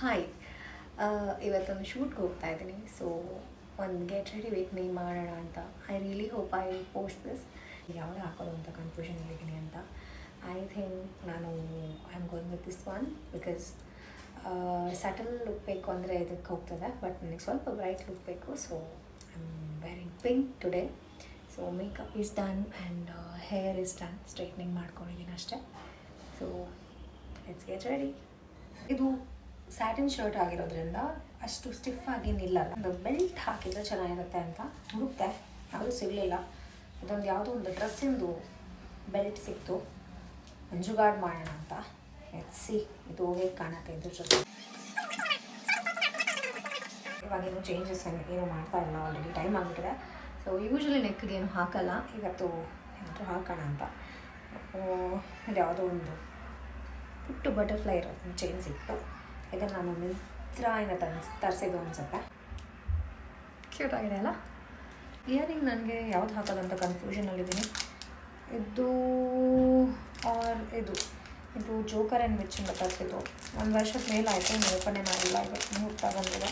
Hi. ಇವತ್ತೊಂದು ಶೂಟ್ಗೆ ಹೋಗ್ತಾ ಇದ್ದೀನಿ. ಸೊ ಒಂದು ಗೆಟ್ ರೆಡಿ ವಿತ್ ಮೀ ಮಾಡೋಣ ಅಂತ. I really hope I post this. ಯಾವಾಗ ಹಾಕೋದು ಅಂತ ಕನ್ಫ್ಯೂಷನ್ ಇದ್ದೀನಿ ಅಂತ. ಐ ಥಿಂಕ್ ನಾನು I am going with this one because subtle look ಬೇಕು ಅಂದರೆ ಇದಕ್ಕೆ ಹೋಗ್ತದೆ, ಬಟ್ ನನಗೆ ಸ್ವಲ್ಪ ಬ್ರೈಟ್ ಲುಕ್ ಬೇಕು. So I am wearing pink today. So makeup is done and hair is done. Straightening ಮಾಡ್ಕೊಂಡಿದ್ದೀನಿ ಅಷ್ಟೇ. So let's get ready. ಇದು ಸ್ಯಾಟಿನ್ ಶರ್ಟ್ ಆಗಿರೋದ್ರಿಂದ ಅಷ್ಟು ಸ್ಟಿಫ್ ಆಗಿ ನಿಲ್ಲಲ್ಲ. ಒಂದು ಬೆಲ್ಟ್ ಹಾಕಿದರೆ ಚೆನ್ನಾಗಿರುತ್ತೆ ಅಂತ ಹುಡುಕ್ತೆ, ಯಾವುದೂ ಸಿಗಲಿಲ್ಲ. ಇದೊಂದು ಯಾವುದೋ ಒಂದು ಡ್ರೆಸ್ಸಿಂದು ಬೆಲ್ಟ್ ಸಿಕ್ತು, ಜುಗಾಡ್ ಮಾಡೋಣ ಅಂತ. ಸಿ ಇದು ಹೇಗೆ ಕಾಣುತ್ತೆ ಇದ್ರ ಜೊತೆ. ಇವಾಗೇನು ಚೇಂಜಸ್ ಏನು ಮಾಡ್ತಾ ಇಲ್ಲ, ಆಲ್ರೆಡಿ ಟೈಮ್ ಆಗಿಬಿಟ್ಟಿದೆ. ಸೊ ಯೂಶ್ವಲಿ ನೆಕ್ಗೆ ಏನು ಹಾಕಲ್ಲ, ಇವತ್ತು ಏನಾದರೂ ಹಾಕೋಣ ಅಂತ. ಇದು ಯಾವುದೋ ಒಂದು ಪುಟ್ಟು ಬಟರ್ಫ್ಲೈ ಇರೋ ಚೈನ್ ಸಿಕ್ತು. ಇದನ್ನು ನಾನು ಮಿಂತ್ರಾಯಿಂದ ತರಿಸಿದ್ದು ಅನಿಸುತ್ತೆ. ಕ್ಯೂಟ್ ಆಗಿದೆ ಅಲ್ಲ. ಇಯರಿಂಗ್ ನನಗೆ ಯಾವ್ದು ಹಾಕೋದಂತ ಕನ್ಫ್ಯೂಷನಲ್ಲಿದ್ದೀನಿ. ಇದು ಆರ್ ಇದು ಜೋಕರ್ ಆ್ಯಂಡ್ ವಿಚ್ಚಿಂದ ತರಿಸಿದ್ದು. ಒಂದು ವರ್ಷದ ಮೇಲಾಯಿತು, ಇನ್ನು ಓಪನೇ ಮಾಡಿಲ್ಲ. ಇವತ್ತು ಮುಹೂರ್ತ ಬಂದಿದೆ.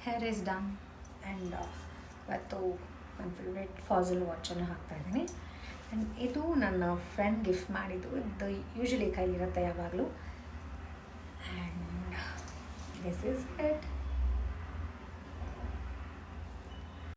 ಹೇರ್ ಈಸ್ ಡನ್ ಆ್ಯಂಡ್ ಇವತ್ತು ನನ್ನ ಫೇವ್ರೇಟ್ ಫಾಝಲ್ ವಾಚನ್ನು ಹಾಕ್ತಾಯಿದ್ದೀನಿ. ಆ್ಯಂಡ್ ಇದು ನನ್ನ ಫ್ರೆಂಡ್ ಗಿಫ್ಟ್ ಮಾಡಿದ್ದು. ಇದು ಯೂಶ್ವಲಿ ಕೈಲಿರುತ್ತೆ ಯಾವಾಗಲೂ. And this is it.